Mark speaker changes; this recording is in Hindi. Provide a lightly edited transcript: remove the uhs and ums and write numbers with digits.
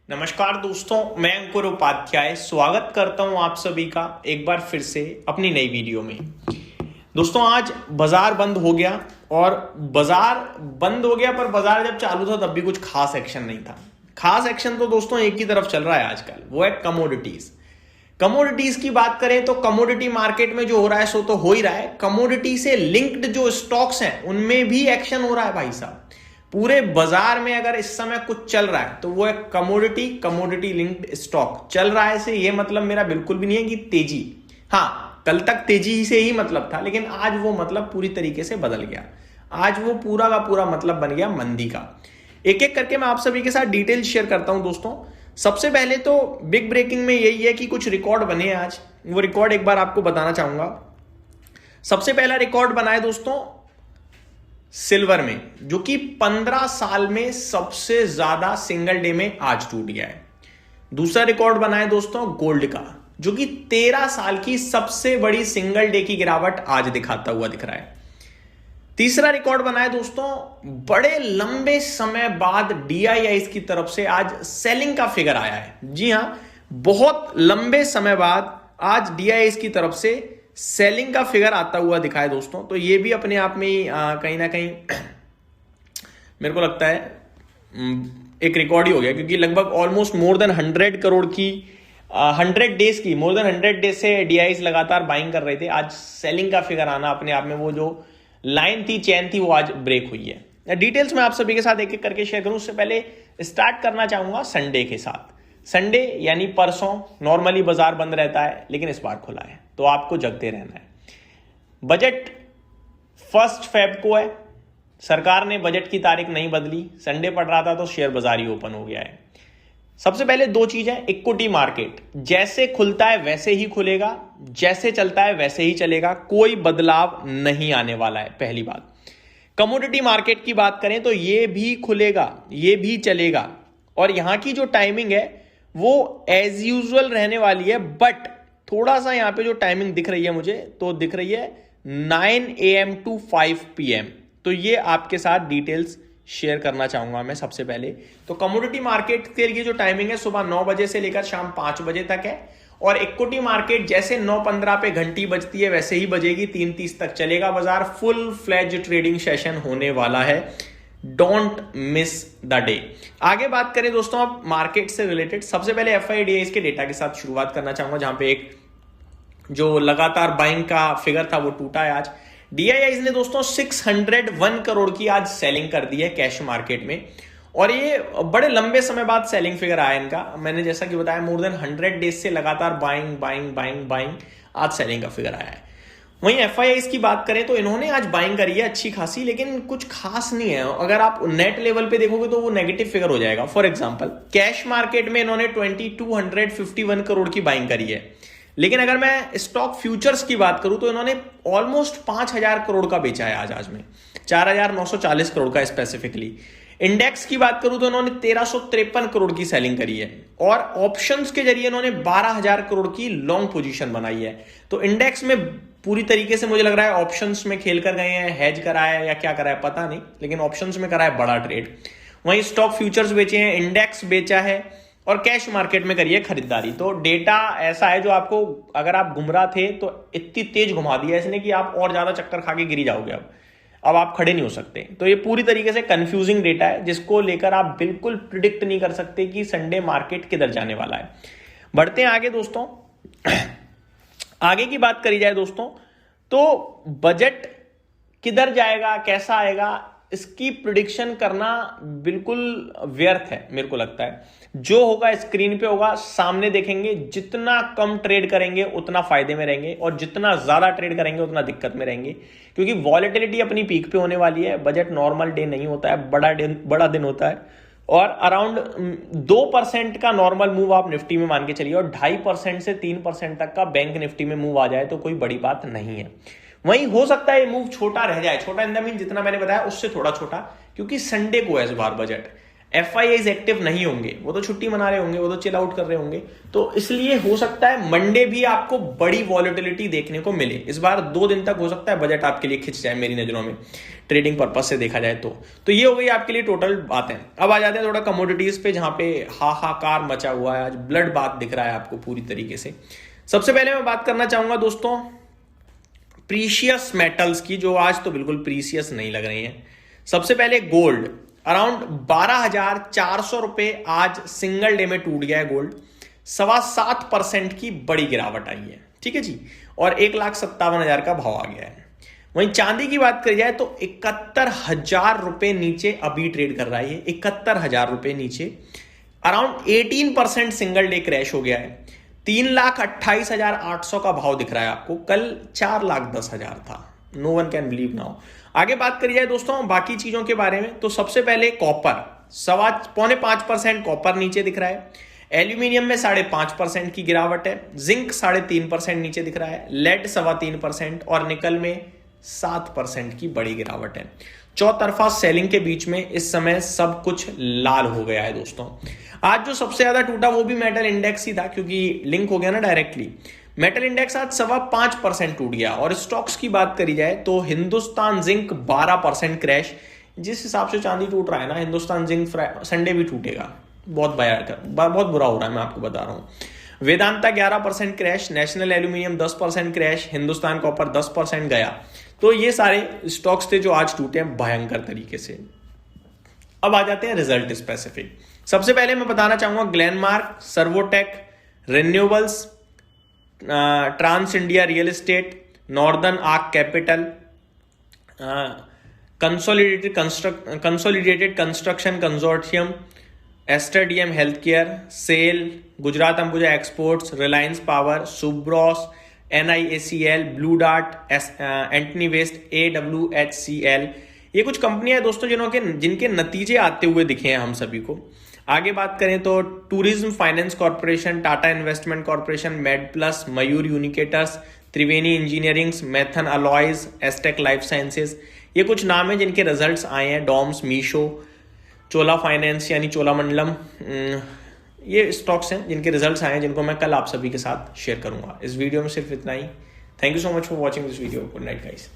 Speaker 1: नमस्कार दोस्तों, मैं अंकुर उपाध्याय स्वागत करता हूं आप सभी का एक बार फिर से अपनी नई वीडियो में। दोस्तों, आज बाजार बंद हो गया और बाजार बंद हो गया, पर बाजार जब चालू था तब भी कुछ खास एक्शन नहीं था। खास एक्शन तो दोस्तों एक ही तरफ चल रहा है आजकल, वो है कमोडिटीज। कमोडिटीज की बात करें तो कमोडिटी मार्केट में जो हो रहा है सो तो हो ही रहा है। कमोडिटी से लिंक्ड जो स्टॉक्स हैं उनमें भी एक्शन हो रहा है भाई साहब। पूरे बाजार में अगर इस समय कुछ चल रहा है तो वो है कमोडिटी लिंक्ड स्टॉक चल रहा है। से ये मतलब मेरा बिल्कुल भी नहीं है कि तेजी, हाँ कल तक तेजी ही से ही मतलब था, लेकिन आज वो मतलब पूरी तरीके से बदल गया। आज वो पूरा का पूरा मतलब बन गया मंदी का। एक एक करके मैं आप सभी के साथ डिटेल शेयर करता हूं दोस्तों। सबसे पहले तो बिग ब्रेकिंग में यही है कि कुछ रिकॉर्ड बने हैं आज, वो रिकॉर्ड एक बार आपको बताना चाहूंगा। सबसे पहला रिकॉर्ड बना है दोस्तों सिल्वर में, जो कि 15 साल में सबसे ज्यादा सिंगल डे में आज टूट गया है। दूसरा रिकॉर्ड बना है दोस्तों गोल्ड का, जो कि 13 साल की सबसे बड़ी सिंगल डे की गिरावट आज दिखाता हुआ दिख रहा है। तीसरा रिकॉर्ड बना है दोस्तों बड़े लंबे समय बाद डीआईआईज की तरफ से आज सेलिंग का फिगर आया है। जी हां, बहुत लंबे समय बाद आज डीआईआईज की तरफ से सेलिंग का फिगर आता हुआ दिखा है दोस्तों। तो ये भी अपने आप में ही कहीं ना कहीं मेरे को लगता है एक रिकॉर्ड ही हो गया, क्योंकि लगभग ऑलमोस्ट मोर देन 100 करोड़ की 100 डेज की मोर देन 100 डेज से डीआईआईज लगातार बाइंग कर रहे थे। आज सेलिंग का फिगर आना अपने आप में, वो जो लाइन थी, चैन थी, वो आज ब्रेक हुई है। डिटेल्स में आप सभी के साथ एक एक करके शेयर करूं। उससे पहले स्टार्ट करना चाहूंगा संडे के साथ। संडे यानी परसों नॉर्मली बाजार बंद रहता है, लेकिन इस बार खुला है, तो आपको जगते रहना है। बजट 1 फरवरी को है। सरकार ने बजट की तारीख नहीं बदली, संडे पड़ रहा था तो शेयर बाजार ही ओपन हो गया है। सबसे पहले दो चीजें, इक्विटी मार्केट जैसे खुलता है वैसे ही खुलेगा, जैसे चलता है वैसे ही चलेगा, कोई बदलाव नहीं आने वाला है। पहली बात। कमोडिटी मार्केट की बात करें तो ये भी खुलेगा, ये भी चलेगा, और यहां की जो टाइमिंग है वो एज यूजुअल रहने वाली है। बट थोड़ा सा यहां पे जो टाइमिंग दिख रही है मुझे, तो दिख रही है 9 AM to 5 PM। तो ये आपके साथ डिटेल्स शेयर करना चाहूंगा मैं। सबसे पहले तो कमोडिटी मार्केट के लिए जो टाइमिंग है सुबह 9 बजे से लेकर शाम 5 बजे तक है, और इक्विटी मार्केट जैसे 9:15 पे घंटी बजती है वैसे ही बजेगी, 3:30 तक चलेगा बाजार। फुल फ्लेज ट्रेडिंग सेशन होने वाला है, डोंट मिस द डे। आगे बात करें दोस्तों आप मार्केट से रिलेटेड, सबसे पहले एफआईडीआईज के डेटा के साथ शुरुआत करना चाहूंगा, जहां पे एक जो लगातार बाइंग का फिगर था वो टूटा है आज। डीआईआईज ने दोस्तों 601 करोड़ की आज सेलिंग कर दी है कैश मार्केट में, और ये बड़े लंबे समय बाद सेलिंग फिगर आया इनका। मैंने जैसा कि बताया मोर देन 100 डेज से लगातार बाइंग, आज सेलिंग का फिगर आया है। वहीं एफआईआईज की बात करें तो इन्होंने आज बाइंग करी है अच्छी खासी, लेकिन कुछ खास नहीं है। अगर आप नेट लेवल पे देखोगे तो वो नेगेटिव फिगर हो जाएगा। फॉर एग्जांपल कैश मार्केट में इन्होंने 2251 करोड़ की बाइंग करी है, लेकिन अगर मैं स्टॉक फ्यूचर्स की बात करूं तो इन्होंने ऑलमोस्ट 5000 करोड़ का बेचा है आज में, 4940 करोड़ का स्पेसिफिकली। इंडेक्स की बात करूं तो इन्होंने 1353 करोड़ की सेलिंग करी है, और ऑप्शंस के जरिए इन्होंने 12000 करोड़ की लॉन्ग पोजीशन बनाई है। तो इंडेक्स में पूरी तरीके से मुझे लग रहा है ऑप्शंस में खेल कर गए हैं, हेज करा है या क्या करा है पता नहीं, लेकिन ऑप्शंस में करा है बड़ा ट्रेड। वहीं स्टॉक फ्यूचर्स बेचे हैं, इंडेक्स बेचा है, और कैश मार्केट में करिए खरीदारी। तो डेटा ऐसा है जो आपको, अगर आप गुमराह थे तो इतनी तेज घुमा दिया इसने कि आप और ज्यादा चक्कर खा के गिरी जाओगे। अब आप खड़े नहीं हो सकते। तो ये पूरी तरीके से कंफ्यूजिंग डेटा है, जिसको लेकर आप बिल्कुल प्रिडिक्ट नहीं कर सकते कि संडे मार्केट किधर जाने वाला है। बढ़ते हैं आगे दोस्तों। आगे की बात करी जाए दोस्तों तो बजट किधर जाएगा, कैसा आएगा, इसकी प्रिडिक्शन करना बिल्कुल व्यर्थ है मेरे को लगता है। जो होगा स्क्रीन पे होगा, सामने देखेंगे। जितना कम ट्रेड करेंगे उतना फायदे में रहेंगे, और जितना ज्यादा ट्रेड करेंगे उतना दिक्कत में रहेंगे, क्योंकि वॉलेटिलिटी अपनी पीक पे होने वाली है। बजट नॉर्मल डे नहीं होता है, बड़ा दिन होता है, और अराउंड 2% का नॉर्मल मूव आप निफ्टी में मान के चलिए, और 2.5% से 3% तक का बैंक निफ्टी में मूव आ जाए तो कोई बड़ी बात नहीं है। वहीं हो सकता है ये मूव छोटा रह जाए, छोटा इन द मीन जितना मैंने बताया उससे थोड़ा छोटा, क्योंकि संडे को है इस बार बजट। एफआईआईज एक्टिव नहीं होंगे, वो तो छुट्टी मना रहे होंगे, वो तो चिल आउट कर रहे होंगे, तो इसलिए हो सकता है मंडे भी आपको बड़ी वॉलेटिलिटी देखने को मिले। इस बार 2 दिन तक हो सकता है बजट आपके लिए खिंच जाए मेरी नजरों में। ट्रेडिंग पर्पज से देखा जाए तो ये हो गई आपके लिए टोटल बातें। अब आ जाते हैं थोड़ा कमोडिटीज पे, जहां पे हाहाकार मचा हुआ है, आज ब्लड बात दिख रहा है आपको पूरी तरीके से। सबसे पहले मैं बात करना चाहूंगा दोस्तों प्रीशियस मेटल्स की, जो आज तो बिल्कुल प्रीशियस नहीं लग रही हैं। सबसे पहले गोल्ड, अराउंड 12,400 रुपए आज सिंगल डे में टूट गया है गोल्ड। 7.25% की बड़ी गिरावट आई है, ठीक है जी, और 1,57,000 का भाव आ गया है। वहीं चांदी की बात करी जाए तो 71,000 रुपए नीचे अभी ट्रेड कर रहा है, 71,000 रुपए नीचे, अराउंड 18% सिंगल डे क्रैश हो गया है। 3,28,800 का भाव दिख रहा है आपको, कल 4,10,000 था। No one can believe now. आगे बात करी जाए दोस्तों बाकी चीजों के बारे में, तो सबसे पहले कॉपर 5.25% कॉपर नीचे दिख रहा है। एल्यूमिनियम में 5.5% की गिरावट है। जिंक 3.5% नीचे दिख रहा है। लेड 3.25% और निकल में 7% की बड़ी गिरावट है। चौतरफा सेलिंग के बीच में इस समय सब कुछ लाल हो गया है दोस्तों। आज जो सबसे ज्यादा टूटा वो भी मेटल इंडेक्स ही था, क्योंकि लिंक हो गया ना डायरेक्टली। मेटल इंडेक्स आज 5.25% टूट गया। और स्टॉक्स की बात करी जाए तो हिंदुस्तान जिंक 12% क्रैश। जिस हिसाब से चांदी टूट रहा है ना, हिंदुस्तान जिंक संडे भी टूटेगा। बहुत बुरा हो रहा है, मैं आपको बता रहा हूं। Vedanta 11% crash, national aluminium 10% crash, Hindustan copper 10% गया। तो ये सारे स्टॉक्स थे जो आज टूटे हैं भयंकर तरीके से। अब आ जाते हैं रिजल्ट स्पेसिफिक। सबसे पहले मैं बताना चाहूंगा Glenmark, Servotech, Renewables, Trans India Real Estate, Northern Arc Capital, Consolidated Construction Consortium, Aster DM Health Care, SAIL, Gujarat Ambuja Exports, Reliance Power, Subros, NIACL, Blue Dart, Antony Waste, AWHCL, ये कुछ कंपनियां हैं दोस्तों जिनके नतीजे आते हुए दिखे हैं हम सभी को। आगे बात करें तो Tourism Finance Corporation, Tata Investment Corporation, Med Plus, Mayur Uniquoters, Triveni Engineerings, Maithan Alloys, Astec Life Sciences, ये कुछ नाम है जिनके रिजल्ट्स आए हैं। डॉम्स, मीशो, चोला फाइनेंस यानी चोलामंडलम, ये स्टॉक्स हैं जिनके रिजल्ट्स आए हैं, जिनको मैं कल आप सभी के साथ शेयर करूंगा। इस वीडियो में सिर्फ इतना ही। Thank you so much for watching this video. Good night guys.